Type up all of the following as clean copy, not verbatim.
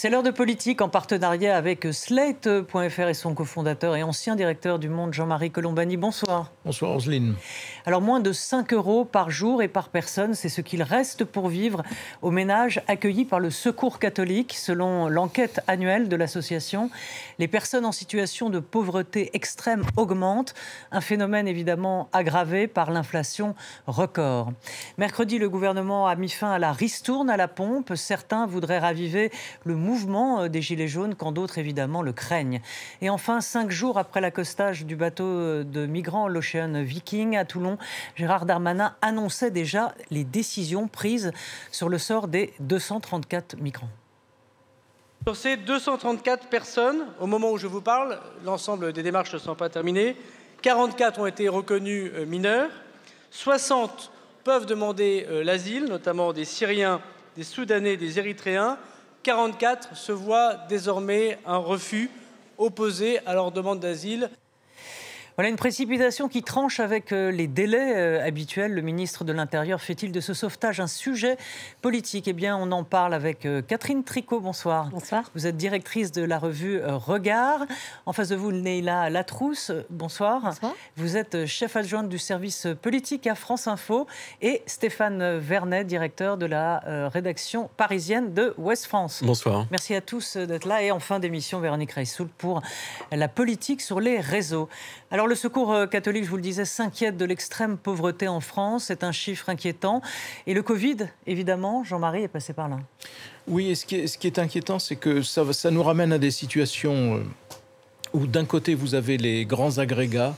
C'est l'heure de politique en partenariat avec Slate.fr et son cofondateur et ancien directeur du Monde, Jean-Marie Colombani. Bonsoir. Bonsoir Roselyne. Alors moins de 5 € par jour et par personne, c'est ce qu'il reste pour vivre aux ménages accueillis par le Secours catholique. Selon l'enquête annuelle de l'association, les personnes en situation de pauvreté extrême augmentent. Un phénomène évidemment aggravé par l'inflation record. Mercredi, le gouvernement a mis fin à la ristourne à la pompe. Certains voudraient raviver le mouvement des Gilets jaunes, quand d'autres, évidemment, le craignent. Et enfin, 5 jours après l'accostage du bateau de migrants, l'Ocean Viking, à Toulon, Gérald Darmanin annonçait déjà les décisions prises sur le sort des 234 migrants. Sur ces 234 personnes, au moment où je vous parle, l'ensemble des démarches ne sont pas terminées, 44 ont été reconnus mineurs, 60 peuvent demander l'asile, notamment des Syriens, des Soudanais, des Érythréens. 44 se voient désormais un refus opposé à leur demande d'asile. Voilà une précipitation qui tranche avec les délais habituels. Le ministre de l'Intérieur fait-il de ce sauvetage un sujet politique? Eh bien, on en parle avec Catherine Tricot. Bonsoir. Bonsoir. Vous êtes directrice de la revue Regard. En face de vous, Neila Latrousse. Bonsoir. Bonsoir. Vous êtes chef adjointe du service politique à France Info. Et Stéphane Vernet, directeur de la rédaction parisienne de Ouest France. Bonsoir. Merci à tous d'être là. Et en fin d'émission, Véronique Reissoul pour la politique sur les réseaux. Alors, le Secours catholique, je vous le disais, s'inquiète de l'extrême pauvreté en France. C'est un chiffre inquiétant. Et le Covid, évidemment, Jean-Marie est passé par là. Oui, et ce qui est inquiétant, c'est que ça nous ramène à des situations où d'un côté, vous avez les grands agrégats,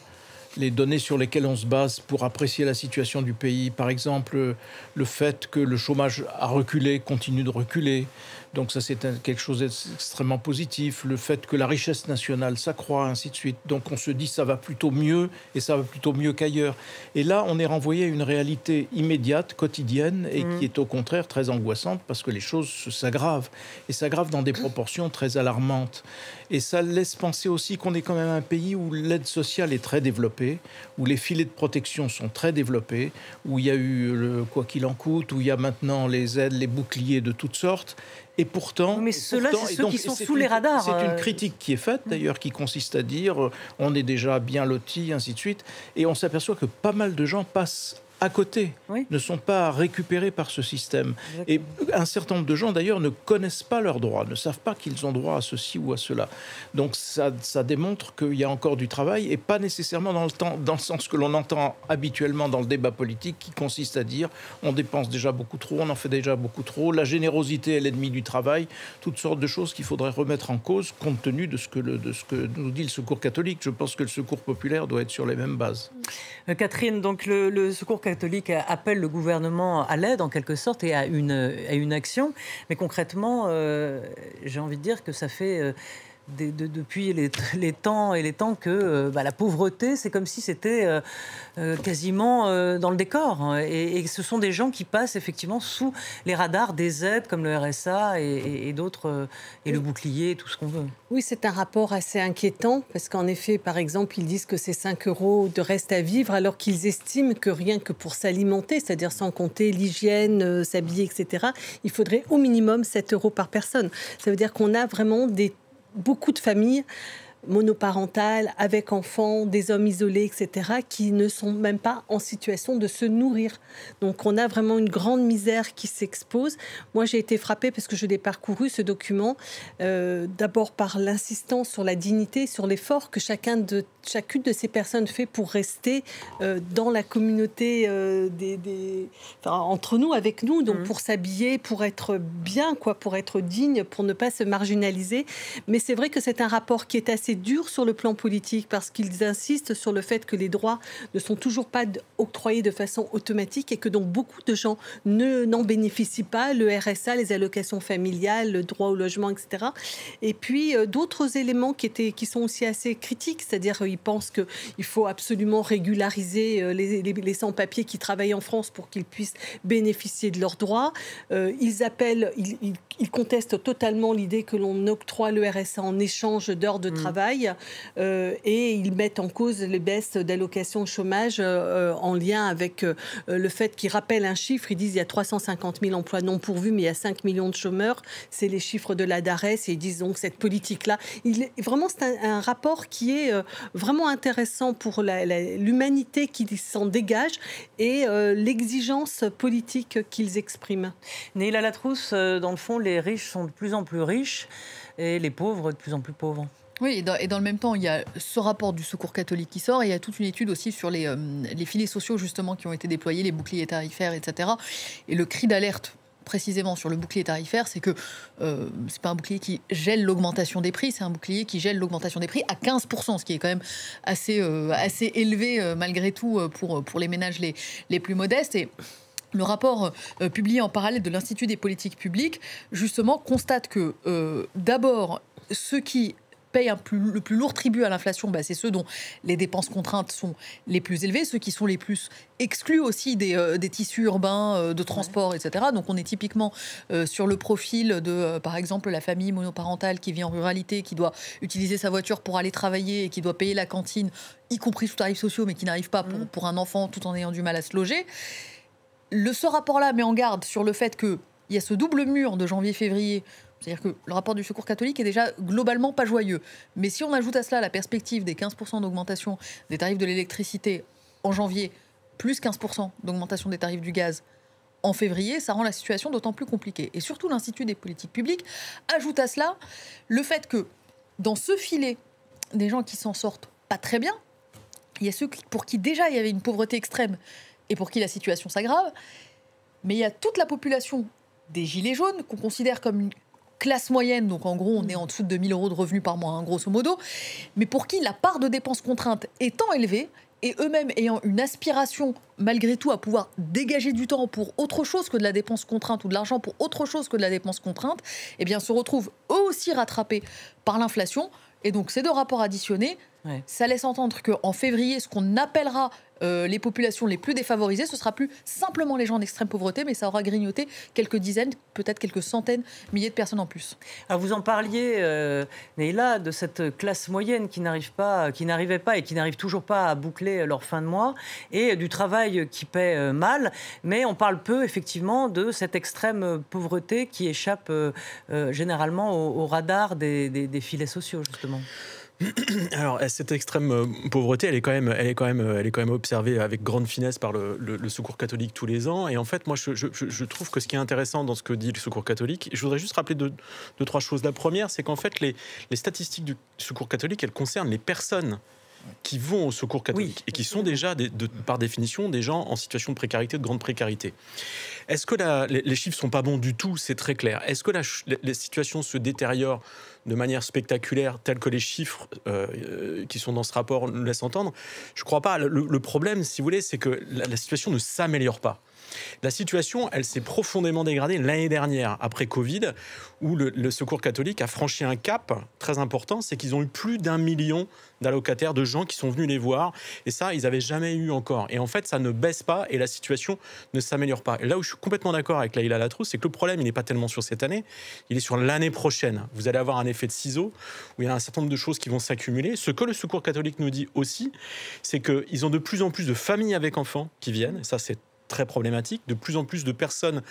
les données sur lesquelles on se base pour apprécier la situation du pays. Par exemple, le fait que le chômage a reculé, continue de reculer. Donc ça, c'est quelque chose d'extrêmement positif. Le fait que la richesse nationale s'accroît, ainsi de suite. Donc on se dit ça va plutôt mieux et ça va plutôt mieux qu'ailleurs. Et là, on est renvoyé à une réalité immédiate, quotidienne et qui est au contraire très angoissante parce que les choses s'aggravent. Et s'aggravent dans des proportions très alarmantes. Et ça laisse penser aussi qu'on est quand même un pays où l'aide sociale est très développée, où les filets de protection sont très développés, où il y a eu le quoi qu'il en coûte, où il y a maintenant les aides, les boucliers de toutes sortes. Et pourtant, mais ceux-là, c'est ceux qui sont sous les radars. C'est une critique qui est faite, d'ailleurs, qui consiste à dire on est déjà bien lotis, ainsi de suite. Et on s'aperçoit que pas mal de gens passent à côté, ne sont pas récupérés par ce système. Exactement. Et un certain nombre de gens, d'ailleurs, ne connaissent pas leurs droits, ne savent pas qu'ils ont droit à ceci ou à cela. Donc ça démontre qu'il y a encore du travail, et pas nécessairement dans le sens que l'on entend habituellement dans le débat politique, qui consiste à dire on dépense déjà beaucoup trop, on en fait déjà beaucoup trop, la générosité est l'ennemi du travail, toutes sortes de choses qu'il faudrait remettre en cause, compte tenu de ce que nous dit le Secours catholique. Je pense que le Secours populaire doit être sur les mêmes bases. Catherine, donc le Secours catholique appelle le gouvernement à l'aide en quelque sorte et à une action, mais concrètement, j'ai envie de dire que ça fait depuis les temps que la pauvreté, c'est comme si c'était quasiment dans le décor. Et ce sont des gens qui passent effectivement sous les radars des aides comme le RSA et d'autres, et le bouclier, tout ce qu'on veut. Oui, c'est un rapport assez inquiétant parce qu'en effet, par exemple, ils disent que c'est 5 € de reste à vivre alors qu'ils estiment que rien que pour s'alimenter, c'est-à-dire sans compter l'hygiène, s'habiller, etc., il faudrait au minimum 7 € par personne. Ça veut dire qu'on a vraiment beaucoup de familles monoparentales, avec enfants, des hommes isolés, etc., qui ne sont même pas en situation de se nourrir. Donc on a vraiment une grande misère qui s'expose. Moi, j'ai été frappée parce que je l'ai parcouru, ce document, d'abord par l'insistance sur la dignité, sur l'effort que chacune de ces personnes fait pour rester dans la communauté entre nous, avec nous, donc pour s'habiller, pour être bien, pour être digne, pour ne pas se marginaliser. Mais c'est vrai que c'est un rapport qui est assez dur sur le plan politique parce qu'ils insistent sur le fait que les droits ne sont toujours pas octroyés de façon automatique et que donc beaucoup de gens n'en bénéficient pas, le RSA, les allocations familiales, le droit au logement, etc. Et puis d'autres éléments qui sont aussi assez critiques, c'est-à-dire ils pensent qu'il faut absolument régulariser les sans-papiers qui travaillent en France pour qu'ils puissent bénéficier de leurs droits. Ils contestent totalement l'idée que l'on octroie le RSA en échange d'heures de travail travail et ils mettent en cause les baisses d'allocations chômage en lien avec le fait qu'ils rappellent un chiffre. Ils disent qu'il y a 350 000 emplois non pourvus, mais il y a 5 millions de chômeurs. C'est les chiffres de la DARES et ils disent donc cette politique-là. Vraiment, c'est un rapport qui est vraiment intéressant pour l'humanité qui s'en dégage et l'exigence politique qu'ils expriment. Neila Latrousse, dans le fond, les riches sont de plus en plus riches et les pauvres de plus en plus pauvres. Oui, et dans le même temps, il y a ce rapport du Secours catholique qui sort et il y a toute une étude aussi sur les filets sociaux justement qui ont été déployés, les boucliers tarifaires, etc. Et le cri d'alerte précisément sur le bouclier tarifaire, c'est que c'est pas un bouclier qui gèle l'augmentation des prix, c'est un bouclier qui gèle l'augmentation des prix à 15%, ce qui est quand même assez élevé malgré tout pour les ménages les plus modestes. Et le rapport publié en parallèle de l'Institut des politiques publiques, justement, constate que d'abord, ceux qui payent le plus lourd tribut à l'inflation, c'est ceux dont les dépenses contraintes sont les plus élevées, ceux qui sont les plus exclus aussi des tissus urbains, de transport, etc. Donc on est typiquement sur le profil de, par exemple, la famille monoparentale qui vit en ruralité, qui doit utiliser sa voiture pour aller travailler et qui doit payer la cantine, y compris sous tarifs sociaux, mais qui n'arrive pas pour un enfant tout en ayant du mal à se loger. Ce rapport-là met en garde sur le fait qu'il y a ce double mur de janvier-février. C'est-à-dire que le rapport du Secours catholique est déjà globalement pas joyeux. Mais si on ajoute à cela la perspective des 15% d'augmentation des tarifs de l'électricité en janvier, plus 15% d'augmentation des tarifs du gaz en février, ça rend la situation d'autant plus compliquée. Et surtout, l'Institut des politiques publiques ajoute à cela le fait que dans ce filet des gens qui s'en sortent pas très bien, il y a ceux pour qui déjà il y avait une pauvreté extrême et pour qui la situation s'aggrave, mais il y a toute la population des gilets jaunes qu'on considère comme une classe moyenne, donc en gros on est en dessous de 2 000 € de revenus par mois, grosso modo, mais pour qui la part de dépenses contraintes étant élevée, et eux-mêmes ayant une aspiration malgré tout à pouvoir dégager du temps pour autre chose que de la dépense contrainte ou de l'argent pour autre chose que de la dépense contrainte, eh bien se retrouvent eux aussi rattrapés par l'inflation. Et donc ces deux rapports additionnés, ça laisse entendre qu'en février, ce qu'on appellera les populations les plus défavorisées, ce sera plus simplement les gens en extrême pauvreté, mais ça aura grignoté quelques dizaines, peut-être quelques centaines, milliers de personnes en plus. Alors vous en parliez, Neila, de cette classe moyenne qui n'arrivait pas et qui n'arrive toujours pas à boucler leur fin de mois, et du travail qui paie mal, mais on parle peu effectivement de cette extrême pauvreté qui échappe généralement au radar des filets sociaux, justement. Alors, cette extrême pauvreté, elle est quand même observée avec grande finesse par le Secours catholique tous les ans. Et en fait, moi, je trouve que ce qui est intéressant dans ce que dit le Secours catholique, je voudrais juste rappeler deux, trois choses. La première, c'est qu'en fait, les statistiques du Secours catholique, elles concernent les personnes qui vont au Secours catholique et qui sont déjà, par définition, des gens en situation de précarité, de grande précarité. Est-ce que les chiffres ne sont pas bons du tout? C'est très clair. Est-ce que la situation se détériore de manière spectaculaire, tels que les chiffres qui sont dans ce rapport nous laissent entendre? Je ne crois pas. Le problème, si vous voulez, c'est que la situation ne s'améliore pas. La situation, elle s'est profondément dégradée l'année dernière, après Covid, où le Secours catholique a franchi un cap très important, c'est qu'ils ont eu plus d'1 million d'allocataires, de gens qui sont venus les voir, et ça, ils n'avaient jamais eu encore. Et en fait, ça ne baisse pas, et la situation ne s'améliore pas. Et là où je suis complètement d'accord avec Neila Latrousse, c'est que le problème, il n'est pas tellement sur cette année, il est sur l'année prochaine. Vous allez avoir un effet de ciseau, où il y a un certain nombre de choses qui vont s'accumuler. Ce que le Secours catholique nous dit aussi, c'est qu'ils ont de plus en plus de familles avec enfants qui viennent, et ça, c'est très problématique, de plus en plus de personnes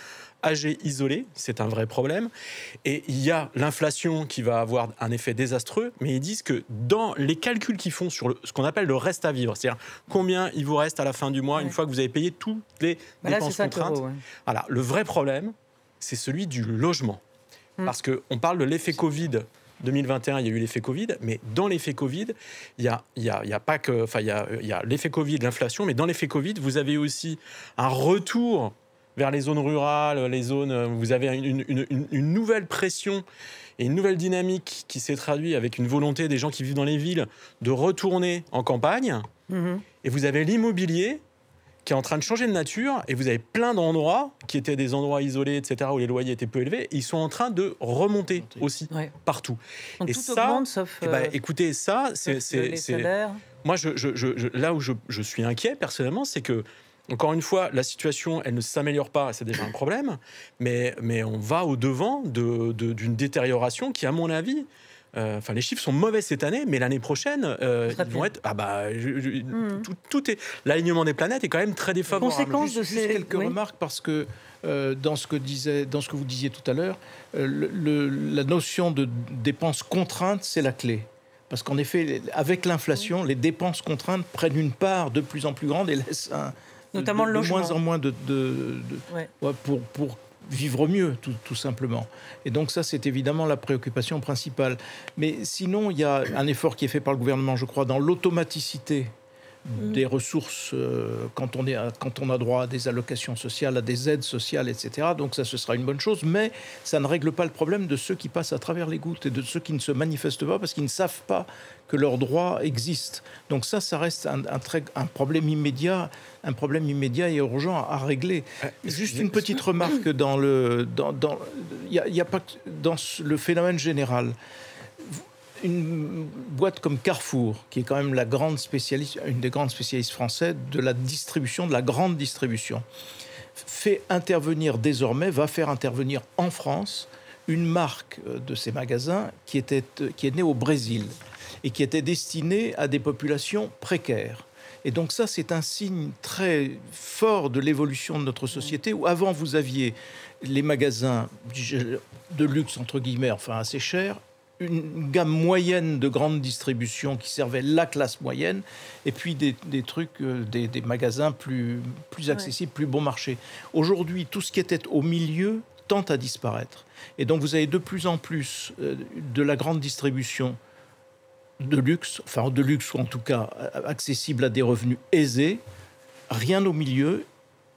âgées isolées, c'est un vrai problème. Et il y a l'inflation qui va avoir un effet désastreux, mais ils disent que dans les calculs qu'ils font sur ce qu'on appelle le reste à vivre, c'est-à-dire combien il vous reste à la fin du mois, une fois que vous avez payé toutes les dépenses contraintes. Voilà, le vrai problème, c'est celui du logement. Parce qu'on parle de l'effet Covid 2021, il y a eu l'effet Covid, mais dans l'effet Covid, il y a l'effet Covid, l'inflation, mais dans l'effet Covid, vous avez aussi un retour vers les zones rurales, les zones, vous avez une nouvelle pression et une nouvelle dynamique qui s'est traduite avec une volonté des gens qui vivent dans les villes de retourner en campagne. Et vous avez l'immobilier qui est en train de changer de nature, et vous avez plein d'endroits qui étaient des endroits isolés, etc., où les loyers étaient peu élevés, et ils sont en train de remonter aussi partout. Donc et tout ça, augmente, sauf écoutez, ça, les salaires. Moi, là où je suis inquiet personnellement, c'est que, encore une fois, la situation, elle ne s'améliore pas, c'est déjà un problème, mais on va au-devant d'une détérioration qui, à mon avis, les chiffres sont mauvais cette année, mais l'année prochaine, ils vont être. Tout est. L'alignement des planètes est quand même très défavorable. Conséquence de juste quelques remarques parce que dans ce que vous disiez tout à l'heure, la notion de dépenses contraintes, c'est la clé. Parce qu'en effet, avec l'inflation, les dépenses contraintes prennent une part de plus en plus grande et laissent notamment le logement. De moins en moins pour vivre mieux, tout simplement. Et donc ça, c'est évidemment la préoccupation principale. Mais sinon, il y a un effort qui est fait par le gouvernement, je crois, dans l'automaticité des ressources quand on a droit à des allocations sociales, à des aides sociales, etc. Donc ça, ce sera une bonne chose, mais ça ne règle pas le problème de ceux qui passent à travers les gouttes et de ceux qui ne se manifestent pas parce qu'ils ne savent pas que leurs droits existent. Donc ça reste un problème immédiat et urgent à régler. Juste une petite remarque il y a pas dans le phénomène général. Une boîte comme Carrefour, qui est quand même une des grandes spécialistes françaises de la distribution, de la grande distribution, va faire intervenir en France une marque de ces magasins qui est née au Brésil et qui était destinée à des populations précaires. Et donc ça, c'est un signe très fort de l'évolution de notre société, où avant, vous aviez les magasins de luxe, entre guillemets, enfin assez chers, une gamme moyenne de grande distribution qui servait la classe moyenne, et puis des magasins plus accessibles, plus bon marché. Aujourd'hui, tout ce qui était au milieu tend à disparaître. Et donc, vous avez de plus en plus de la grande distribution de luxe, ou en tout cas accessible à des revenus aisés, rien au milieu,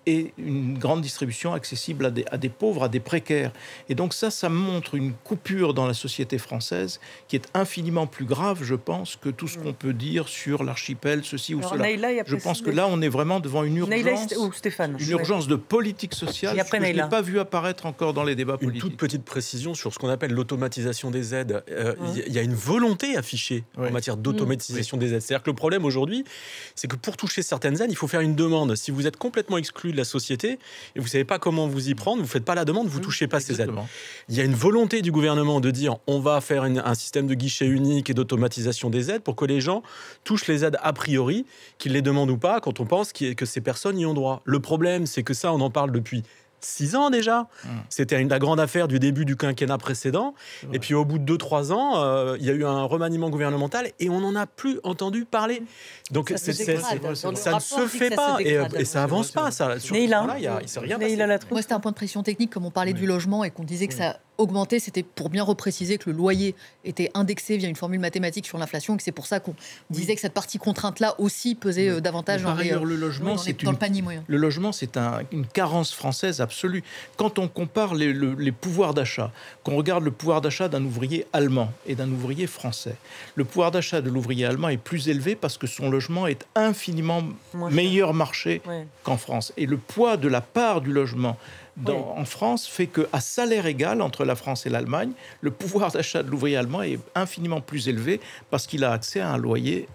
et une grande distribution accessible à des pauvres, à des précaires. Et donc ça montre une coupure dans la société française qui est infiniment plus grave, je pense, que tout ce qu'on peut dire sur l'archipel, ceci ou cela. Je pense que là, on est vraiment devant une urgence de politique sociale que je n'ai pas vu apparaître encore dans les débats politiques. Une toute petite précision sur ce qu'on appelle l'automatisation des aides. Il y a une volonté affichée en matière d'automatisation des aides. C'est-à-dire que le problème aujourd'hui, c'est que pour toucher certaines aides, il faut faire une demande. Si vous êtes complètement exclu de la société et vous savez pas comment vous y prendre, vous faites pas la demande, vous touchez pas ces aides. Il y a une volonté du gouvernement de dire on va faire un système de guichet unique et d'automatisation des aides pour que les gens touchent les aides a priori, qu'ils les demandent ou pas, quand on pense que ces personnes y ont droit. Le problème, c'est que ça, on en parle depuis 6 ans déjà. C'était la grande affaire du début du quinquennat précédent. Et puis au bout de 2-3 ans, il y a eu un remaniement gouvernemental et on n'en a plus entendu parler. Donc ça ne se fait pas et ça avance pas. Moi, c'était un point de pression technique, comme on parlait du logement et qu'on disait que ça augmentait, c'était pour bien repréciser que le loyer était indexé via une formule mathématique sur l'inflation et que c'est pour ça qu'on disait que cette partie contrainte-là aussi pesait davantage dans le panier moyen. Le logement, c'est une carence française absolue. Quand on compare les pouvoirs d'achat, qu'on regarde le pouvoir d'achat d'un ouvrier allemand et d'un ouvrier français, le pouvoir d'achat de l'ouvrier allemand est plus élevé parce que son logement est infiniment meilleur marché qu'en France. Et le poids de la part du logement en France fait qu'à salaire égal entre la France et l'Allemagne, le pouvoir d'achat de l'ouvrier allemand est infiniment plus élevé parce qu'il a accès à un loyer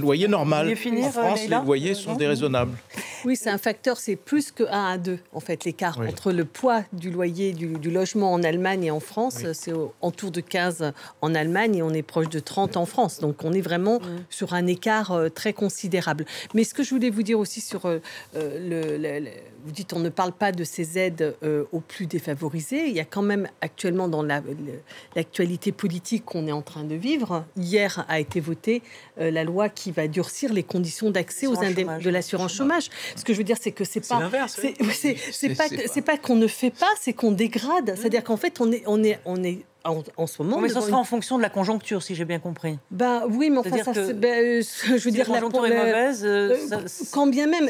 loyer normal. En France, les loyers sont déraisonnables. Oui, c'est un facteur, c'est plus que 1 à 2, en fait, l'écart entre le poids du loyer, du logement en Allemagne et en France. C'est autour de 15 en Allemagne et on est proche de 30 en France. Donc, on est vraiment sur un écart très considérable. Mais ce que je voulais vous dire aussi sur vous dites, on ne parle pas de ces aides aux plus défavorisés. Il y a quand même actuellement dans l'actualité politique qu'on est en train de vivre. Hier a été votée la loi qui va durcir les conditions d'accès de l'assurance chômage. Ce que je veux dire, c'est que c'est pas qu'on ne fait pas, c'est qu'on dégrade. C'est-à-dire qu'en fait, on est en ce moment. Mais ça sera en fonction de la conjoncture, si j'ai bien compris. Oui, mais enfin, je veux dire, la conjoncture est mauvaise. Quand bien même,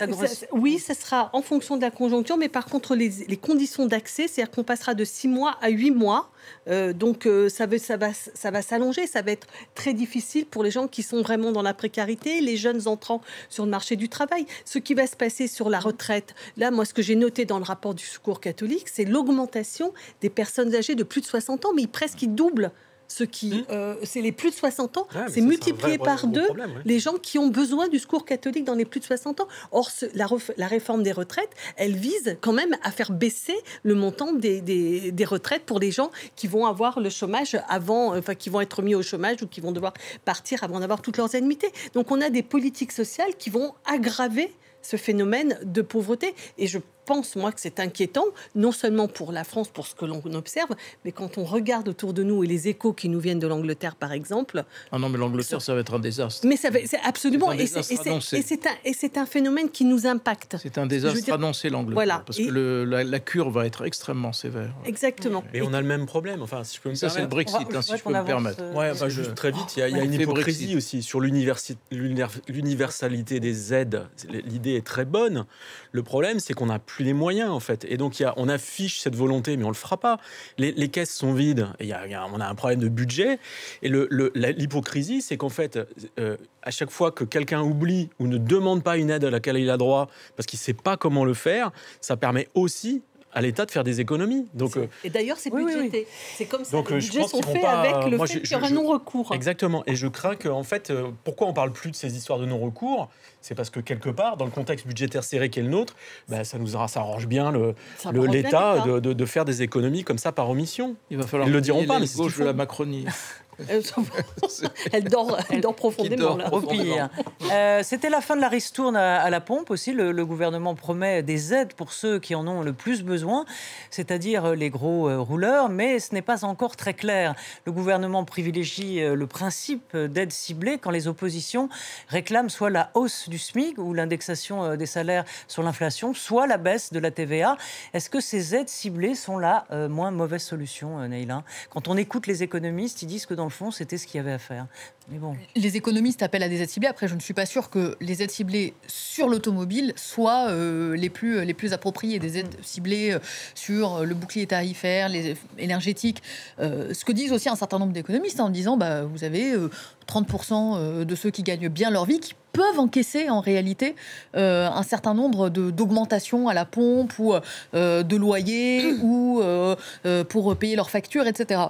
ça sera en fonction de la conjoncture, mais par contre, les conditions d'accès, c'est-à-dire qu'on passera de 6 mois à 8 mois. Donc ça va s'allonger, ça va être très difficile pour les gens qui sont vraiment dans la précarité, les jeunes entrants sur le marché du travail. Ce qui va se passer sur la retraite, là, moi, ce que j'ai noté dans le rapport du Secours catholique, c'est l'augmentation des personnes âgées de plus de 60 ans, mais presque ils doublent ceux qui, c'est les plus de 60 ans, Ouais, mais c'est ça, multiplié un vrai par gros 2 problème, ouais. les gens qui ont besoin du secours catholique dans les plus de 60 ans. Or, la réforme des retraites, elle vise quand même à faire baisser le montant des retraites pour les gens qui vont avoir le chômage avant, enfin qui vont être mis au chômage ou qui vont devoir partir avant d'avoir toutes leurs indemnités. Donc on a des politiques sociales qui vont aggraver ce phénomène de pauvreté. Et je pense, moi, que c'est inquiétant, non seulement pour la France, pour ce que l'on observe, mais quand on regarde autour de nous et les échos qui nous viennent de l'Angleterre, par exemple. Ah non, mais l'Angleterre, ça va être un désastre. Mais c'est absolument... Et c'est un phénomène qui nous impacte. C'est un désastre annoncé, l'Angleterre. Voilà. Parce que la cure va être extrêmement sévère. Exactement. Et on a le même problème, enfin, si je peux me permettre. Ça, c'est le Brexit, si je peux me permettre. Ouais, enfin, juste très vite, il y a une hypocrisie aussi sur l'universalité des aides. L'idée est très bonne. Le problème, c'est qu'on n'a plus les moyens, en fait. Et donc, on affiche cette volonté, mais on ne le fera pas. Les caisses sont vides, et on a un problème de budget. Et l'hypocrisie, c'est qu'en fait, à chaque fois que quelqu'un oublie ou ne demande pas une aide à laquelle il a droit, parce qu'il ne sait pas comment le faire, ça permet aussi à l'État de faire des économies. Donc, et d'ailleurs, c'est budgété. C'est comme ça. Donc, les budgets sont faits avec le fait qu'il y aura non-recours. Exactement. Et je crains qu'en fait, pourquoi on ne parle plus de ces histoires de non-recours ? C'est parce que quelque part, dans le contexte budgétaire serré qui est le nôtre, ça arrange bien l'État de faire des économies comme ça par omission. Il va falloir Ils ne le diront pas, mais c'est gauche de la Macronie. Elle dort profondément. Là, au pire. C'était la fin de la ristourne à la pompe aussi. Le gouvernement promet des aides pour ceux qui en ont le plus besoin, c'est-à-dire les gros rouleurs, mais ce n'est pas encore très clair. Le gouvernement privilégie le principe d'aide ciblée quand les oppositions réclament soit la hausse du SMIC ou l'indexation des salaires sur l'inflation, soit la baisse de la TVA. Est-ce que ces aides ciblées sont la moins mauvaise solution, Neila ? Quand on écoute les économistes, ils disent que dans le fond, c'était ce qu'il y avait à faire. Mais bon. Les économistes appellent à des aides ciblées. Après, je ne suis pas sûre que les aides ciblées sur l'automobile soient les plus appropriées. Des aides ciblées sur le bouclier tarifaire, les énergétiques. Ce que disent aussi un certain nombre d'économistes en disant vous avez 30% de ceux qui gagnent bien leur vie qui peuvent encaisser en réalité un certain nombre d'augmentations à la pompe ou de loyer ou pour payer leurs factures, etc.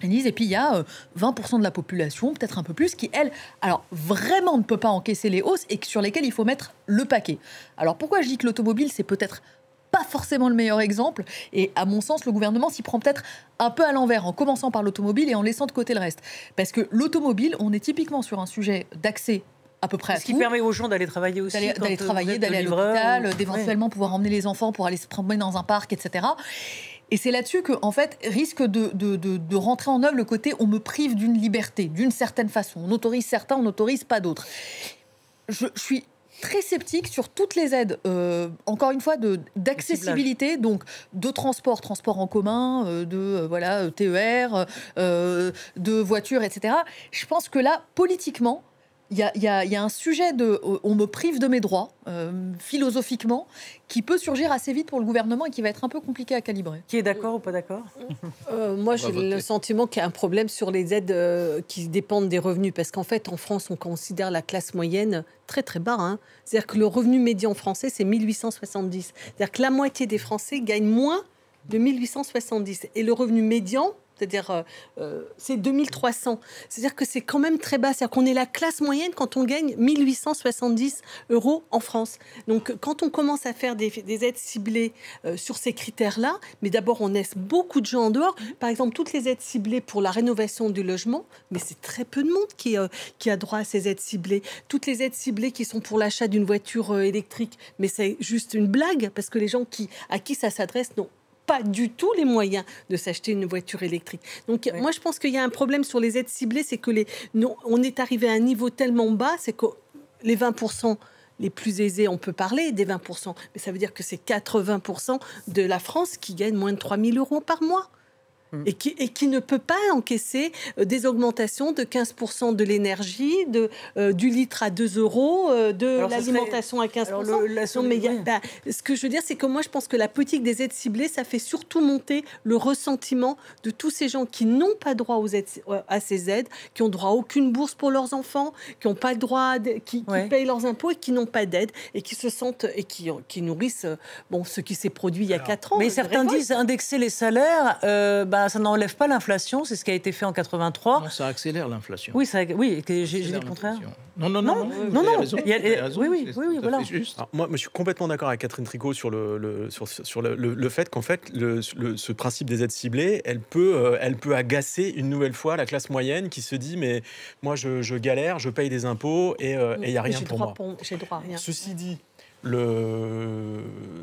Et puis il y a 20% de la population, peut-être un peu plus, qui, elle, alors vraiment ne peut pas encaisser les hausses et sur lesquelles il faut mettre le paquet. Alors pourquoi je dis que l'automobile, c'est peut-être pas forcément le meilleur exemple, et à mon sens, le gouvernement s'y prend peut-être un peu à l'envers, en commençant par l'automobile et en laissant de côté le reste. Parce que l'automobile, on est typiquement sur un sujet d'accès à peu près à tout. Ce qui permet aux gens d'aller travailler aussi. D'aller travailler, d'aller à l'hôpital, d'éventuellement pouvoir emmener les enfants pour aller se promener dans un parc, etc. Et c'est là-dessus que, en fait, risque de rentrer en œuvre le côté on me prive d'une liberté, d'une certaine façon. On autorise certains, on n'autorise pas d'autres. Je suis très sceptique sur toutes les aides, encore une fois, d'accessibilité, donc de transport en commun, TER, de voitures, etc. Je pense que là, politiquement, il y a un sujet on me prive de mes droits, philosophiquement, qui peut surgir assez vite pour le gouvernement et qui va être un peu compliqué à calibrer. Qui est d'accord ou pas d'accord ? Moi, j'ai le sentiment qu'il y a un problème sur les aides qui dépendent des revenus. Parce qu'en fait, en France, on considère la classe moyenne très, très bas. Hein. C'est-à-dire que le revenu médian français, c'est 1870. C'est-à-dire que la moitié des Français gagnent moins de 1870. Et le revenu médian, c'est-à-dire c'est 2300. C'est-à-dire que c'est quand même très bas. C'est-à-dire qu'on est la classe moyenne quand on gagne 1870 € en France. Donc quand on commence à faire des aides ciblées sur ces critères-là, mais d'abord on laisse beaucoup de gens en dehors. Par exemple, toutes les aides ciblées pour la rénovation du logement, mais c'est très peu de monde qui a droit à ces aides ciblées. Toutes les aides ciblées qui sont pour l'achat d'une voiture électrique, mais c'est juste une blague parce que les gens à qui ça s'adresse n'ont pas du tout les moyens de s'acheter une voiture électrique. Donc, moi, je pense qu'il y a un problème sur les aides ciblées, c'est que on est arrivé à un niveau tellement bas, c'est que les 20% les plus aisés, on peut parler des 20%, mais ça veut dire que c'est 80% de la France qui gagne moins de 3 000 € par mois. Et qui ne peut pas encaisser des augmentations de 15% de l'énergie, du litre à 2 €, de l'alimentation à 15%. Ce que je veux dire, c'est que moi, je pense que la politique des aides ciblées, ça fait surtout monter le ressentiment de tous ces gens qui n'ont pas droit à ces aides, qui ont droit à aucune bourse pour leurs enfants, qui n'ont pas le droit, qui payent leurs impôts et qui n'ont pas d'aide, et qui se sentent et qui nourrissent ce qui s'est produit il y a 4 ans. Mais certains disent indexer les salaires, ça n'enlève pas l'inflation, c'est ce qui a été fait en 83. Non, ça accélère l'inflation. Oui, j'ai dit le contraire. Non. Oui, voilà. Alors, moi, je suis complètement d'accord avec Catherine Tricot sur le fait qu'en fait, ce principe des aides ciblées, elle peut agacer une nouvelle fois la classe moyenne qui se dit mais moi je galère, je paye des impôts et il n'y a rien pour moi. J'ai droit à rien. Ceci dit,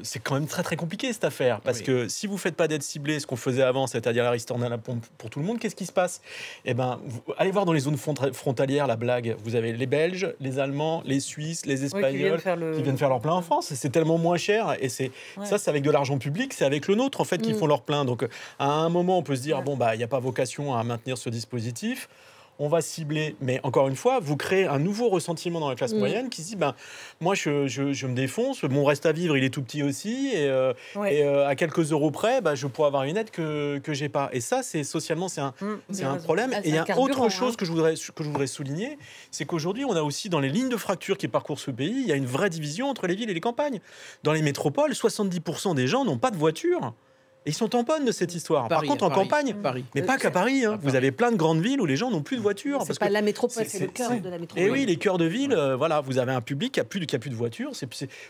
c'est quand même très très compliqué cette affaire parce que si vous faites pas d'aide ciblée, ce qu'on faisait avant, c'est-à-dire la ristourne à la pompe pour tout le monde, qu'est-ce qui se passe? Allez voir dans les zones frontalières la blague. Vous avez les Belges, les Allemands, les Suisses, les Espagnols qui viennent faire leur plein en France. C'est tellement moins cher et ça c'est avec de l'argent public, c'est avec le nôtre en fait qu'ils font leur plein. Donc à un moment on peut se dire il n'y a pas vocation à maintenir ce dispositif. On va cibler, mais encore une fois, vous créez un nouveau ressentiment dans la classe moyenne qui se dit moi je me défonce, mon reste à vivre il est tout petit aussi, et à quelques euros près, je pourrais avoir une aide que j'ai pas. Et ça, c'est socialement, c'est un problème. Et il y a autre chose que je voudrais souligner, c'est qu'aujourd'hui, on a aussi dans les lignes de fracture qui parcourent ce pays, il y a une vraie division entre les villes et les campagnes. Dans les métropoles, 70% des gens n'ont pas de voiture. Et ils sont tamponnes de cette histoire. Par contre, en campagne, mais pas qu'à Paris, vous avez plein de grandes villes où les gens n'ont plus de voiture. C'est pas la métropole, c'est le cœur de la métropole. Et oui, les cœurs de ville, vous avez un public qui a plus de voiture.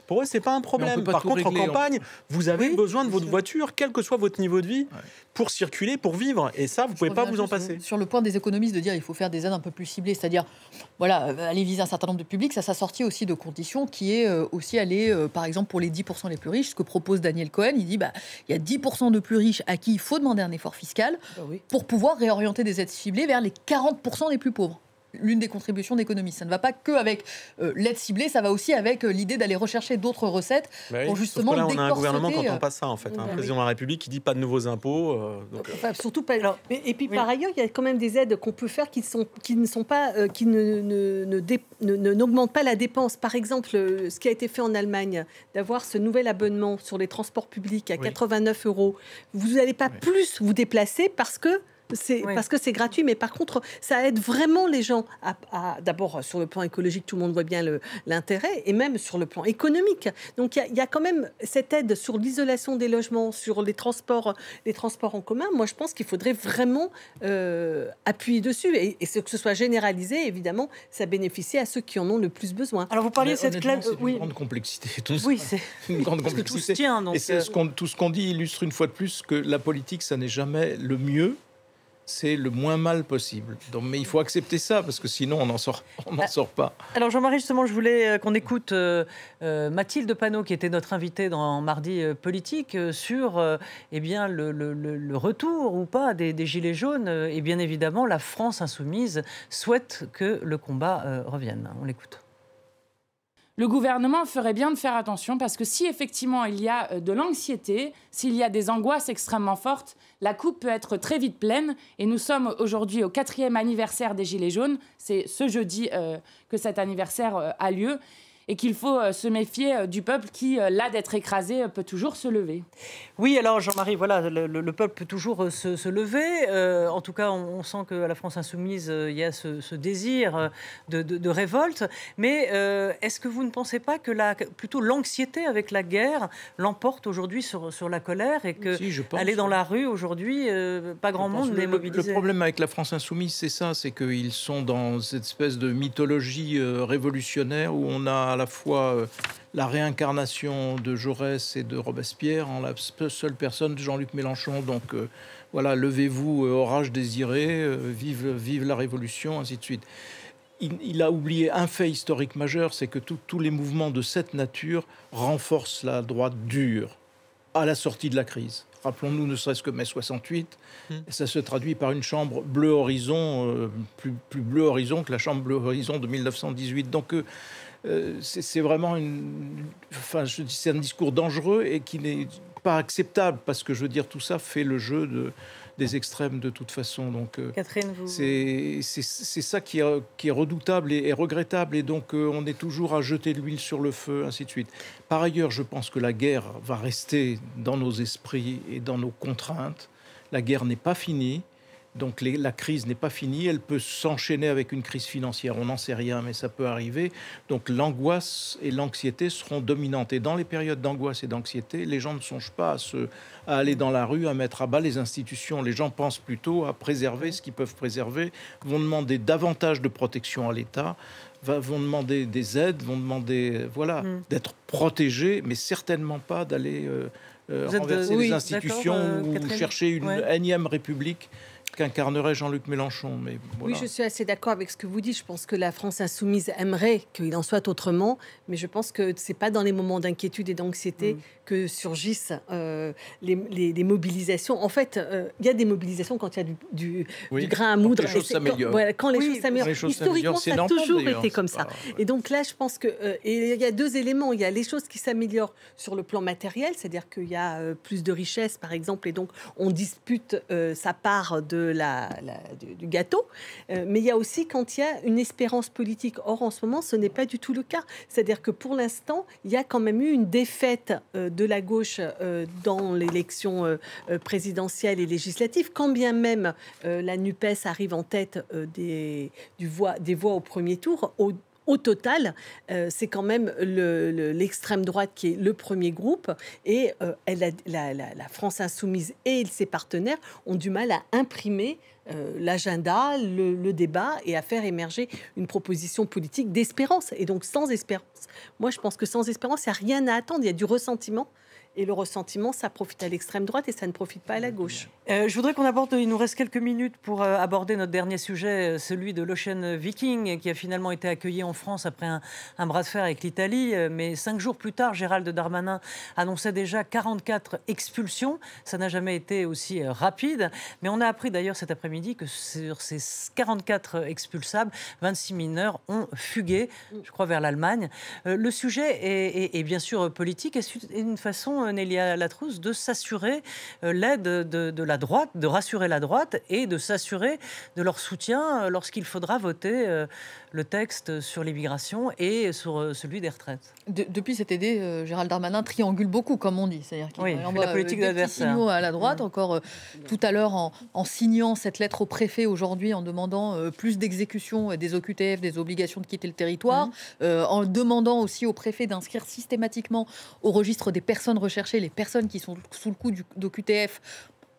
Pour eux, c'est pas un problème. Par contre, en campagne, vous avez besoin de votre voiture, quel que soit votre niveau de vie, pour circuler, pour vivre. Et ça, vous pouvez pas vous en passer. Sur le point des économistes de dire il faut faire des aides un peu plus ciblées, c'est-à-dire aller viser un certain nombre de publics, ça s'assortit aussi de conditions qui est aussi aller, par exemple, pour les 10% les plus riches, ce que propose Daniel Cohen, il dit il y a 10% de plus riches à qui il faut demander un effort fiscal pour pouvoir réorienter des aides ciblées vers les 40% les plus pauvres. L'une des contributions d'économie. Ça ne va pas que avec l'aide ciblée, ça va aussi avec l'idée d'aller rechercher d'autres recettes pour justement décortiquer. Là, on a un gouvernement qui n'entend pas ça, en fait. Un président de la République qui dit pas de nouveaux impôts. Surtout pas. Et puis par ailleurs, il y a quand même des aides qu'on peut faire qui n'augmentent pas la dépense. Par exemple, ce qui a été fait en Allemagne, d'avoir ce nouvel abonnement sur les transports publics à 89 €. Vous n'allez pas plus vous déplacer parce que c'est gratuit, mais par contre, ça aide vraiment les gens d'abord, sur le plan écologique, tout le monde voit bien l'intérêt, et même sur le plan économique. Donc, il y a quand même cette aide sur l'isolation des logements, sur les transports en commun. Moi, je pense qu'il faudrait vraiment appuyer dessus, et que ce soit généralisé, évidemment, ça bénéficie à ceux qui en ont le plus besoin. Alors, vous parliez de cette classe... C'est une grande complexité. C'est une grande complexité. Tout se tient, donc, et tout ce qu'on dit illustre une fois de plus que la politique, ça n'est jamais le mieux. C'est le moins mal possible. Donc, mais il faut accepter ça, parce que sinon, on n'en sort pas. Alors, Jean-Marie, justement, je voulais qu'on écoute Mathilde Panot, qui était notre invitée dans Mardi Politique, sur le retour ou pas des Gilets jaunes. Et bien évidemment, la France insoumise souhaite que le combat revienne. On l'écoute. Le gouvernement ferait bien de faire attention parce que si effectivement il y a de l'anxiété, s'il y a des angoisses extrêmement fortes, la coupe peut être très vite pleine. Et nous sommes aujourd'hui au 4e anniversaire des Gilets jaunes. C'est ce jeudi que cet anniversaire a lieu. Et qu'il faut se méfier du peuple qui, là d'être écrasé, peut toujours se lever. Oui, alors Jean-Marie, voilà, le peuple peut toujours se lever. En tout cas, on sent qu'à la France insoumise, il y a ce désir de révolte. Mais est-ce que vous ne pensez pas que plutôt l'anxiété avec la guerre l'emporte aujourd'hui sur la colère et que aller dans la rue aujourd'hui, pas grand monde n'est mobilisé? Le problème avec la France insoumise, c'est ça, c'est qu'ils sont dans cette espèce de mythologie révolutionnaire où on a à la fois la réincarnation de Jaurès et de Robespierre en la seule personne de Jean-Luc Mélenchon. Donc voilà, levez-vous, orage désiré, vive la révolution, ainsi de suite. Il a oublié un fait historique majeur, c'est que tous les mouvements de cette nature renforcent la droite dure à la sortie de la crise. Rappelons-nous ne serait-ce que mai 68, et ça se traduit par une chambre bleu horizon, plus bleu horizon que la chambre bleu horizon de 1918. Donc c'est vraiment c'est un discours dangereux et qui n'est pas acceptable, parce que je veux dire, tout ça fait le jeu des extrêmes de toute façon. Donc Catherine, c'est ça qui est redoutable et regrettable, et donc on est toujours à jeter de l'huile sur le feu, ainsi de suite. Par ailleurs, je pense que la guerre va rester dans nos esprits et dans nos contraintes. La guerre n'est pas finie. Donc la crise n'est pas finie, elle peut s'enchaîner avec une crise financière, on n'en sait rien, mais ça peut arriver. Donc l'angoisse et l'anxiété seront dominantes. Et dans les périodes d'angoisse et d'anxiété, les gens ne songent pas à aller dans la rue, à mettre à bas les institutions. Les gens pensent plutôt à préserver ce qu'ils peuvent préserver, vont demander davantage de protection à l'État, vont demander des aides, vont demander d'être protégés, mais certainement pas d'aller renverser les institutions ou chercher une énième république qu'incarnerait Jean-Luc Mélenchon. Mais voilà. Oui, je suis assez d'accord avec ce que vous dites. Je pense que la France insoumise aimerait qu'il en soit autrement, mais je pense que ce n'est pas dans les moments d'inquiétude et d'anxiété que surgissent les mobilisations. En fait, il y a des mobilisations quand il y a du grain à moudre. Quand les choses s'améliorent. Quand les choses s'améliorent. Historiquement, ça a toujours été comme ça. Et donc là, je pense qu'il y a deux éléments. Il y a les choses qui s'améliorent sur le plan matériel, c'est-à-dire qu'il y a plus de richesse, par exemple, et donc on dispute sa part du gâteau, mais il y a aussi quand il y a une espérance politique. Or, en ce moment, ce n'est pas du tout le cas. C'est-à-dire que pour l'instant, il y a quand même eu une défaite de la gauche dans l'élection présidentielle et législative, quand bien même la NUPES arrive en tête des voix au premier tour. Au total, c'est quand même l'extrême droite qui est le premier groupe et la France insoumise et ses partenaires ont du mal à imprimer l'agenda, le débat et à faire émerger une proposition politique d'espérance. Et donc sans espérance, moi je pense que sans espérance, il n'y a rien à attendre, il y a du ressentiment. Et le ressentiment, ça profite à l'extrême droite et ça ne profite pas à la gauche. Je voudrais qu'on aborde, il nous reste quelques minutes pour aborder notre dernier sujet, celui de l'Ocean Viking, qui a finalement été accueilli en France après un bras de fer avec l'Italie. Mais 5 jours plus tard, Gérald Darmanin annonçait déjà 44 expulsions. Ça n'a jamais été aussi rapide. Mais on a appris d'ailleurs cet après-midi que sur ces 44 expulsables, 26 mineurs ont fugué, je crois, vers l'Allemagne. Le sujet est bien sûr politique et c'est une façon, Nélia Latrousse, de s'assurer l'aide de la droite, de rassurer la droite et de s'assurer de leur soutien lorsqu'il faudra voter le texte sur l'immigration et sur celui des retraites. Depuis cet été, Gérald Darmanin triangule beaucoup, comme on dit. C'est-à-dire qu'il envoie la politique des petits signaux à la droite. Encore tout à l'heure, en signant cette lettre au préfet aujourd'hui, en demandant plus d'exécution des OQTF, des obligations de quitter le territoire, en demandant aussi au préfet d'inscrire systématiquement au registre des personnes recherchées les personnes qui sont sous le coup d'OQTF,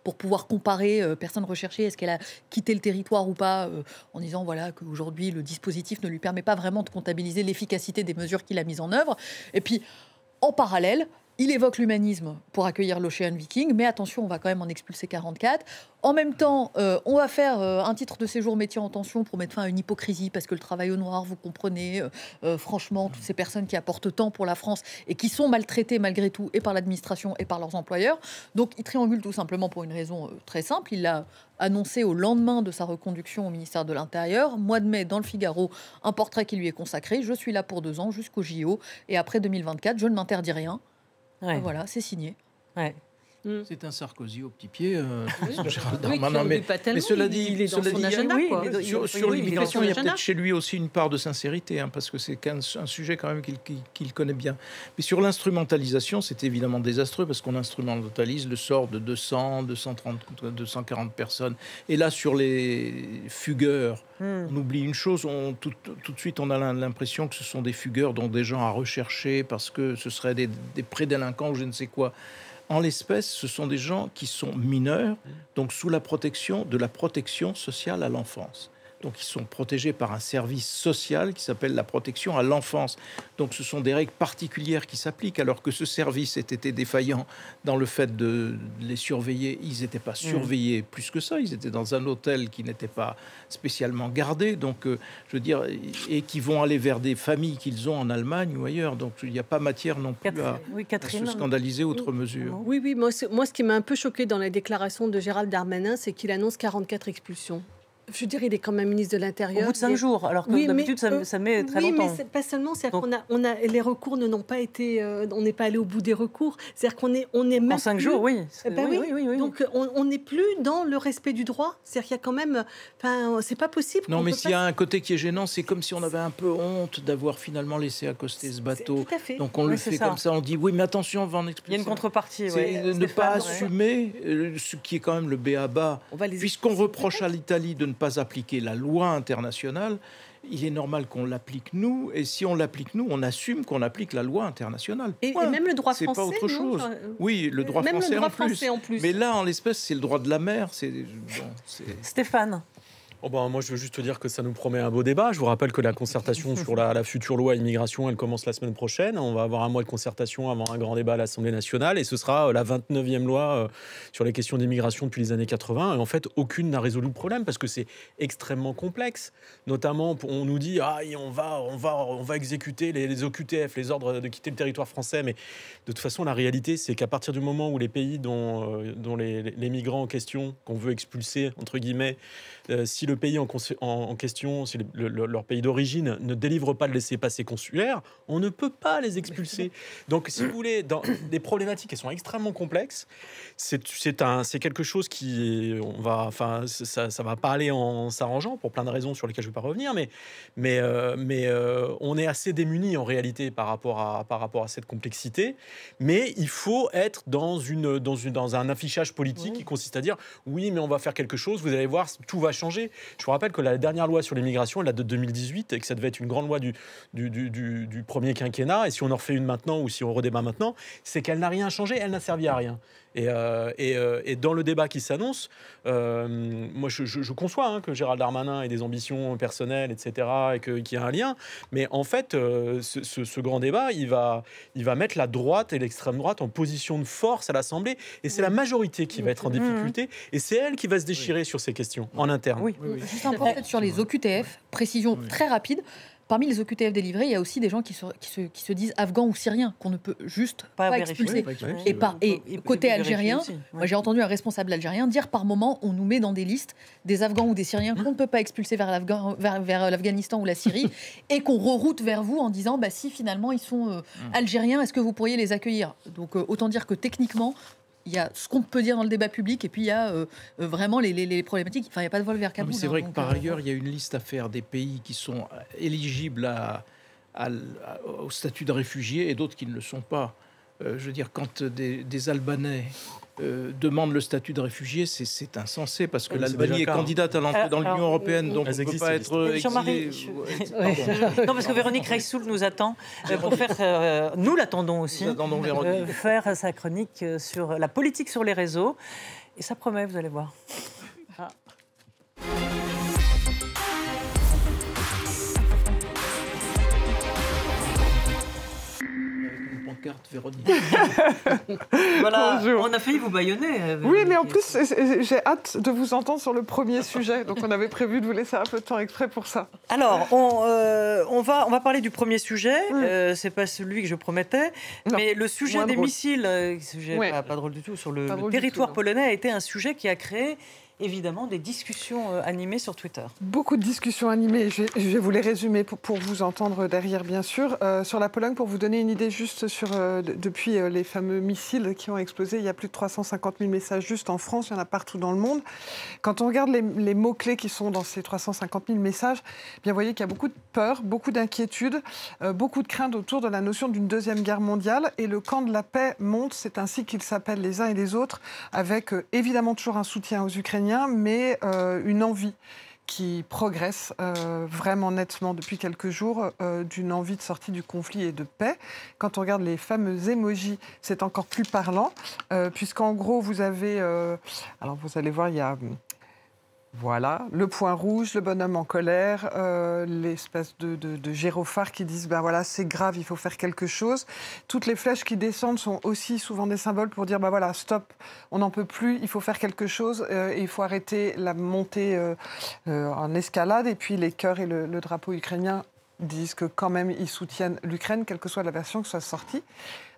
pour pouvoir comparer personne recherchée, est-ce qu'elle a quitté le territoire ou pas, en disant voilà qu'aujourd'hui le dispositif ne lui permet pas vraiment de comptabiliser l'efficacité des mesures qu'il a mises en œuvre. Et puis en parallèle, il évoque l'humanisme pour accueillir l'Ocean Viking, mais attention, on va quand même en expulser 44. En même temps, on va faire un titre de séjour métier en tension pour mettre fin à une hypocrisie, parce que le travail au noir, vous comprenez, franchement, toutes ces personnes qui apportent tant pour la France et qui sont maltraitées malgré tout, et par l'administration et par leurs employeurs. Donc, il triangule tout simplement pour une raison très simple. Il l'a annoncé au lendemain de sa reconduction au ministère de l'Intérieur. Mois de mai, dans le Figaro, un portrait qui lui est consacré. Je suis là pour 2 ans, jusqu'au JO. Et après 2024, je ne m'interdis rien. Ouais. Voilà, c'est signé. Ouais. C'est un Sarkozy au petit pied, Gérald Oui, Darmanin. Mais cela dit, il est dans son agenda. Sur l'immigration, il y a peut-être chez lui aussi une part de sincérité, parce que c'est un sujet quand même qu'il connaît bien. Mais sur l'instrumentalisation, c'est évidemment désastreux, parce qu'on instrumentalise le sort de 200, 230, 240 personnes. Et là, sur les fugueurs, on oublie une chose, tout de suite on a l'impression que ce sont des fugueurs, donc des gens à rechercher, parce que ce seraient des prédélinquants ou je ne sais quoi. En l'espèce, ce sont des gens qui sont mineurs, donc sous la protection de la protection sociale à l'enfance. Donc ils sont protégés par un service social qui s'appelle la protection à l'enfance. Donc ce sont des règles particulières qui s'appliquent, alors que ce service ait été défaillant dans le fait de les surveiller. Ils n'étaient pas surveillés plus que ça, ils étaient dans un hôtel qui n'était pas spécialement gardé, donc je veux dire, et qui vont aller vers des familles qu'ils ont en Allemagne ou ailleurs. Donc il n'y a pas matière non plus à se scandaliser outre mesure. Oui, moi ce qui m'a un peu choqué dans la déclaration de Gérald Darmanin, c'est qu'il annonce 44 expulsions. Je veux dire, il est quand même ministre de l'Intérieur. Au bout de 5 jours, alors que d'habitude, ça met très longtemps. Oui, mais pas seulement. C'est-à-dire les recours n'ont pas été... on n'est pas allé au bout des recours. C'est-à-dire qu'on est même en 5 jours, oui. Oui. Donc, on n'est plus dans le respect du droit. C'est-à-dire qu'il y a quand même... Enfin, c'est pas possible. Non, mais s'il y a un côté qui est gênant, c'est comme si on avait un peu honte d'avoir finalement laissé accoster ce bateau. Tout à fait. Donc, on le fait comme ça. On dit, oui, mais attention, on va en expliquer. Il y a une contrepartie. C'est ne pas assumer ce qui est quand même le b.a.-ba. Puisqu'on reproche à l'Italie de ne pas appliquer la loi internationale, il est normal qu'on l'applique nous, et si on l'applique nous, on assume qu'on applique la loi internationale. Et même le droit français. C'est pas autre chose. Oui, le droit français en plus. Mais là, en l'espèce, c'est le droit de la mer. Stéphane. Oh ben, moi, je veux juste te dire que ça nous promet un beau débat. Je vous rappelle que la concertation sur la future loi immigration, elle commence la semaine prochaine. On va avoir un mois de concertation avant un grand débat à l'Assemblée nationale. Et ce sera la 29e loi sur les questions d'immigration depuis les années 80. Et en fait, aucune n'a résolu le problème parce que c'est extrêmement complexe. Notamment, on nous dit on va exécuter les OQTF, les ordres de quitter le territoire français. Mais de toute façon, la réalité, c'est qu'à partir du moment où les pays dont les migrants en question, qu'on veut expulser, entre guillemets, si le pays en question, si leur pays d'origine ne délivre pas de laissez-passer consulaire, on ne peut pas les expulser. Donc, si vous voulez, dans des problématiques qui sont extrêmement complexes, c'est quelque chose qui, ça va pas aller en s'arrangeant pour plein de raisons sur lesquelles je ne vais pas revenir, mais on est assez démunis en réalité par rapport à cette complexité. Mais il faut être dans un affichage politique qui consiste à dire oui, mais on va faire quelque chose. Vous allez voir, tout va changer. Je vous rappelle que la dernière loi sur l'immigration, elle date de 2018 et que ça devait être une grande loi du premier quinquennat. Et si on en refait une maintenant ou si on redébat maintenant, c'est qu'elle n'a rien changé, elle n'a servi à rien. Et dans le débat qui s'annonce, moi je conçois que Gérald Darmanin ait des ambitions personnelles, etc., et qu'il y a un lien. Mais en fait, ce grand débat, il va mettre la droite et l'extrême droite en position de force à l'Assemblée. Et c'est la majorité qui va être en difficulté. Et c'est elle qui va se déchirer sur ces questions en interne. Juste un point peut-être sur les OQTF, précision très rapide. Parmi les OQTF délivrés, il y a aussi des gens qui se disent afghans ou syriens, qu'on ne peut juste pas expulser. Et côté algérien, moi j'ai entendu un responsable algérien dire par moment, on nous met dans des listes des afghans ou des syriens qu'on ne peut pas expulser vers l'Afghanistan ou la Syrie, et qu'on reroute vers vous en disant, si finalement ils sont algériens, est-ce que vous pourriez les accueillir? Donc autant dire que techniquement, il y a ce qu'on peut dire dans le débat public et puis il y a vraiment les problématiques. Enfin, il n'y a pas de vol vers Kaboul. C'est vrai que par ailleurs, il y a une liste à faire des pays qui sont éligibles au statut de réfugié et d'autres qui ne le sont pas. Je veux dire, quand des Albanais demandent le statut de réfugié, c'est insensé parce que l'Albanie est candidate à l'entrée dans l'Union européenne, donc on ne peut pas être exilé. Non, parce que Véronique Reissoul nous attend pour faire, nous l'attendons aussi, faire sa chronique sur la politique sur les réseaux. Et ça promet, vous allez voir. Carte Véronique. Voilà, bonjour. On a failli vous bâillonner. Oui, mais en plus, j'ai hâte de vous entendre sur le premier sujet. Donc, on avait prévu de vous laisser un peu de temps exprès pour ça. Alors, on va parler du premier sujet. C'est pas celui que je promettais, mais le sujet des missiles, sujet pas drôle du tout, sur le territoire polonais, a été un sujet qui a créé évidemment des discussions animées sur Twitter. Beaucoup de discussions animées. Je vais vous les résumer pour vous entendre derrière, bien sûr. Sur la Pologne, pour vous donner une idée juste sur depuis les fameux missiles qui ont explosé, il y a plus de 350 000 messages juste en France, il y en a partout dans le monde. Quand on regarde les mots-clés qui sont dans ces 350 000 messages, bien, vous voyez qu'il y a beaucoup de peur, beaucoup d'inquiétude, beaucoup de crainte autour de la notion d'une deuxième guerre mondiale. Et le camp de la paix monte, c'est ainsi qu'ils s'appellent les uns et les autres, avec évidemment toujours un soutien aux Ukrainiens, mais une envie qui progresse vraiment nettement depuis quelques jours, d'une envie de sortie du conflit et de paix. Quand on regarde les fameux emojis, c'est encore plus parlant, puisqu'en gros, vous avez... alors, vous allez voir, il y a... Voilà, le point rouge, le bonhomme en colère, l'espèce de gyrophares qui disent ben voilà, c'est grave, il faut faire quelque chose. Toutes les flèches qui descendent sont aussi souvent des symboles pour dire ben voilà, stop, on n'en peut plus, il faut faire quelque chose, et il faut arrêter la montée en escalade. Et puis les cœurs et le drapeau ukrainien disent que quand même ils soutiennent l'Ukraine, quelle que soit la version que soit sortie.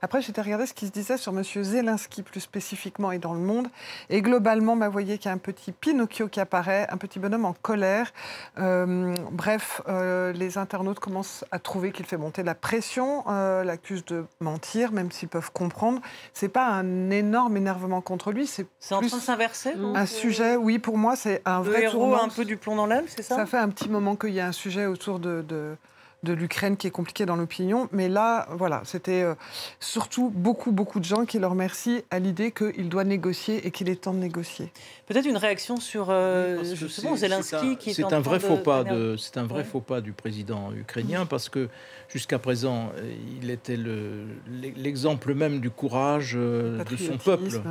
Après, j'étais regardé ce qui se disait sur M. Zelensky plus spécifiquement et dans le monde. Et globalement, vous voyez qu'il y a un petit Pinocchio qui apparaît, un petit bonhomme en colère. Les internautes commencent à trouver qu'il fait monter la pression, l'accusent de mentir, même s'ils peuvent comprendre. C'est pas un énorme énervement contre lui, c'est en train de s'inverser. Un sujet, oui, pour moi, c'est un vrai héros tournant. Un peu du plomb dans l'aile, c'est ça? Ça fait un petit moment qu'il y a un sujet autour de l'Ukraine qui est compliqué dans l'opinion. Mais là, voilà, c'était surtout beaucoup de gens qui le remercient à l'idée qu'il doit négocier et qu'il est temps de négocier. Peut-être une réaction sur justement Zelensky qui est en train de... C'est un vrai faux pas du président ukrainien parce que jusqu'à présent, il était l'exemple même du courage de son peuple.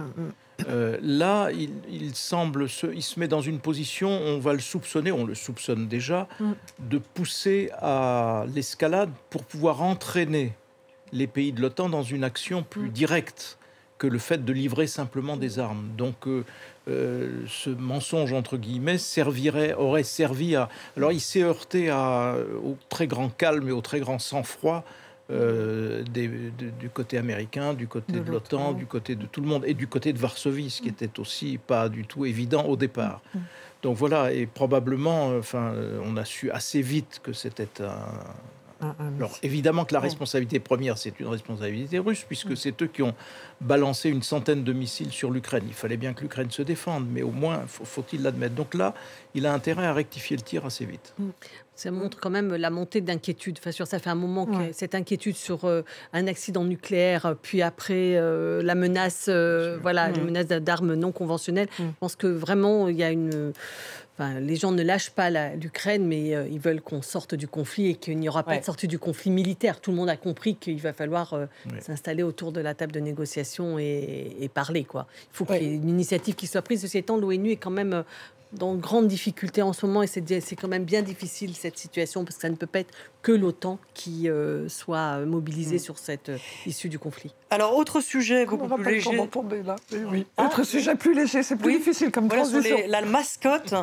Là, il se met dans une position, on va le soupçonner, on le soupçonne déjà, de pousser à l'escalade pour pouvoir entraîner les pays de l'OTAN dans une action plus directe que le fait de livrer simplement des armes. Donc, ce mensonge, entre guillemets, aurait servi à... Alors, il s'est heurté au très grand calme et au très grand sang-froid du côté américain, du côté de l'OTAN, du côté de tout le monde, et du côté de Varsovie, ce qui était aussi pas du tout évident au départ. Donc voilà, et probablement, on a su assez vite que c'était Alors évidemment que la responsabilité première, c'est une responsabilité russe, puisque c'est eux qui ont balancé une centaine de missiles sur l'Ukraine. Il fallait bien que l'Ukraine se défende, mais au moins, faut-il l'admettre. Donc là, il a intérêt à rectifier le tir assez vite. Ça montre quand même la montée d'inquiétude. Enfin, ça fait un moment que cette inquiétude sur un accident nucléaire, puis après la menace, la menace d'armes non conventionnelles. Je pense que vraiment, il y a une... les gens ne lâchent pas l'Ukraine, mais ils veulent qu'on sorte du conflit et qu'il n'y aura pas de sortie du conflit militaire. Tout le monde a compris qu'il va falloir s'installer autour de la table de négociation et parler, quoi. Il faut qu'il y ait une initiative qui soit prise. Ceci étant, l'ONU est quand même dans de grandes difficultés en ce moment et c'est quand même bien difficile cette situation parce que ça ne peut pas être que l'OTAN qui soit mobilisée sur cette issue du conflit. Alors, autre sujet beaucoup plus léger. Autre sujet plus léger, c'est plus difficile comme transition. La mascotte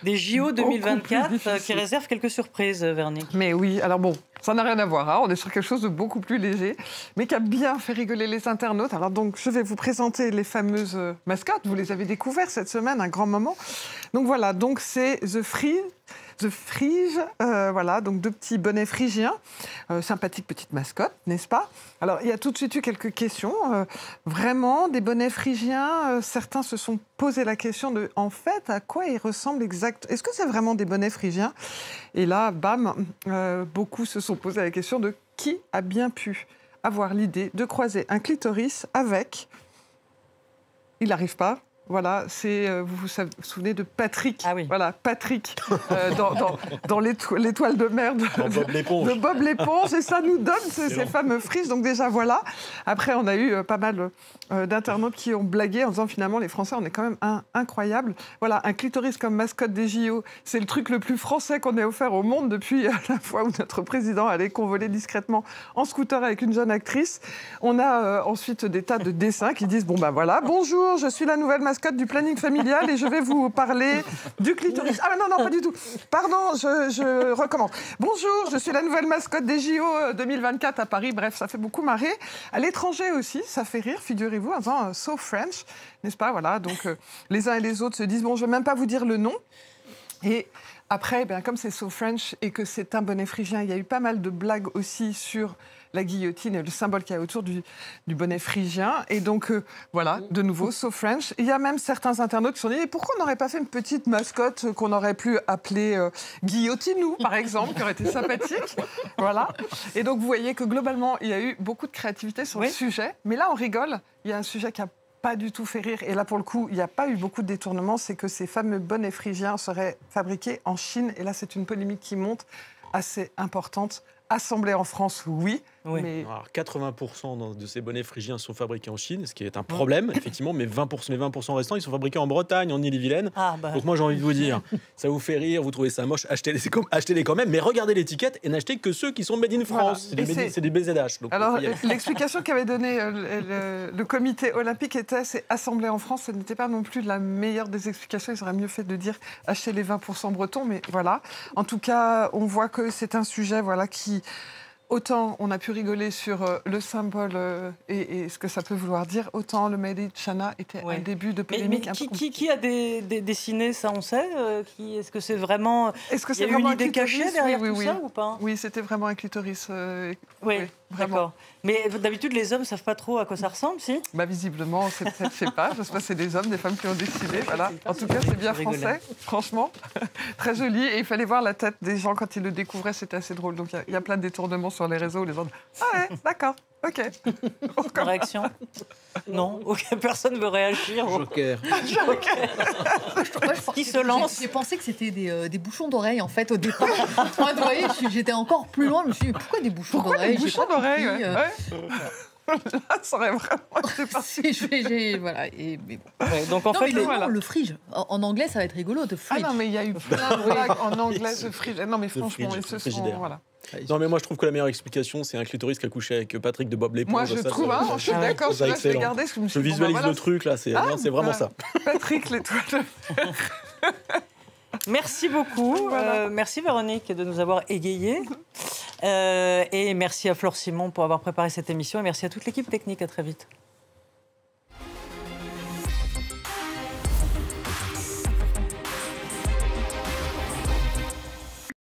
des JO 2024 qui réserve quelques surprises, Véronique. Mais oui, alors bon, ça n'a rien à voir. On est sur quelque chose de beaucoup plus léger, mais qui a bien fait rigoler les internautes. Alors donc, je vais vous présenter les fameuses mascottes. Vous les avez découvertes cette semaine, un grand moment. Donc voilà, donc c'est The Frige, donc 2 petits bonnets phrygiens, sympathique petite mascotte, n'est-ce pas? Alors il y a tout de suite eu quelques questions, vraiment des bonnets phrygiens, certains se sont posé la question de, en fait, à quoi ils ressemblent exactement? Est-ce que c'est vraiment des bonnets phrygiens? Et là, bam, beaucoup se sont posé la question de qui a bien pu avoir l'idée de croiser un clitoris avec... Il n'arrive pas. Voilà, vous vous souvenez de Patrick. Ah oui. Voilà, Patrick, dans l'étoile de mer de Bob l'éponge. Et ça nous donne ces fameux frises. Donc déjà, voilà. Après, on a eu pas mal d'internautes qui ont blagué en disant finalement, les Français, on est quand même incroyables. Voilà, un clitoris comme mascotte des JO, c'est le truc le plus français qu'on ait offert au monde depuis la fois où notre président allait convoler discrètement en scooter avec une jeune actrice. On a ensuite des tas de dessins qui disent, bonjour, je suis la nouvelle mascotte du planning familial et je vais vous parler du clitoris. Ah non, pas du tout. Pardon, je recommence. Bonjour, je suis la nouvelle mascotte des JO 2024 à Paris. Bref, ça fait beaucoup marrer. À l'étranger aussi, ça fait rire, figurez-vous, en disant so French, n'est-ce pas? Voilà, donc les uns et les autres se disent, je ne vais même pas vous dire le nom. Et après, comme c'est so French et que c'est un bonnet phrygien, il y a eu pas mal de blagues aussi sur la guillotine et le symbole qu'il y a autour du bonnet phrygien. Et donc, de nouveau, so French. Il y a même certains internautes qui se sont dit, pourquoi on n'aurait pas fait une petite mascotte qu'on aurait pu appeler Guillotinou, par exemple, qui aurait été sympathique. Voilà. Et donc, vous voyez que globalement, il y a eu beaucoup de créativité sur le sujet. Mais là, on rigole. Il y a un sujet qui a pas du tout fait rire. Et là, pour le coup, il n'y a pas eu beaucoup de détournements. C'est que ces fameux bonnets phrygiens seraient fabriqués en Chine. Et là, c'est une polémique qui monte assez importante. Assemblés en France, oui. Mais... Alors, 80% de ces bonnets phrygiens sont fabriqués en Chine, ce qui est un problème, effectivement, mais 20% restants, ils sont fabriqués en Bretagne, en Île-et-Vilaine. Donc moi, j'ai envie de vous dire, ça vous fait rire, vous trouvez ça moche, achetez-les quand même, mais regardez l'étiquette et n'achetez que ceux qui sont made in France. Voilà. C'est des BZH. Donc alors, l'explication qu'avait donnée le comité olympique était, c'est assemblés en France, ce n'était pas non plus la meilleure des explications. Ils auraient mieux fait de dire achetez les 20% bretons, mais voilà. En tout cas, on voit que c'est un sujet qui autant on a pu rigoler sur le symbole et ce que ça peut vouloir dire, autant le Made in China était un début de polémique. Mais qui a dessiné ça, on sait Est-ce que c'est vraiment... Est-ce que il y a eu une idée cachée derrière tout ça ou pas? Oui, c'était vraiment un clitoris. Oui, d'accord. Mais d'habitude, les hommes ne savent pas trop à quoi ça ressemble, si? Visiblement, je ne sais pas. Je sais pas, c'est des hommes, des femmes qui ont dessiné. Voilà. En tout cas, c'est bien français, franchement. Très joli. Et il fallait voir la tête des gens quand ils le découvraient. C'était assez drôle. Donc, il y a plein de détournements sur les réseaux. Les gens disent « Ah ouais, d'accord, ok. » Une réaction? Non, personne ne veut réagir. Joker. Qui se lance? J'ai pensé que c'était des bouchons d'oreilles, en fait, au départ. Vous voyez, j'étais encore plus loin. Je me suis dit, pourquoi des bouchons d'oreilles? Des bouchons d'oreilles, Là, ça aurait vraiment été parti. Voilà. Donc en fait, le fridge. En anglais, ça va être rigolo, de fridge. Ah non, mais il y a eu plein de blagues en anglais, ce fridge. Non, mais franchement, ils se sont... Voilà. Non, mais moi, je trouve que la meilleure explication, c'est un clitoris qui a couché avec Patrick de Bob l'éponge. Moi, je trouve, je suis d'accord, je vais garder. Je visualise le truc, là, c'est vraiment ça. Patrick, l'étoile de fer. Merci beaucoup. Voilà. Merci Véronique de nous avoir égayés. Et merci à Flore Simon pour avoir préparé cette émission. Et merci à toute l'équipe technique. À très vite.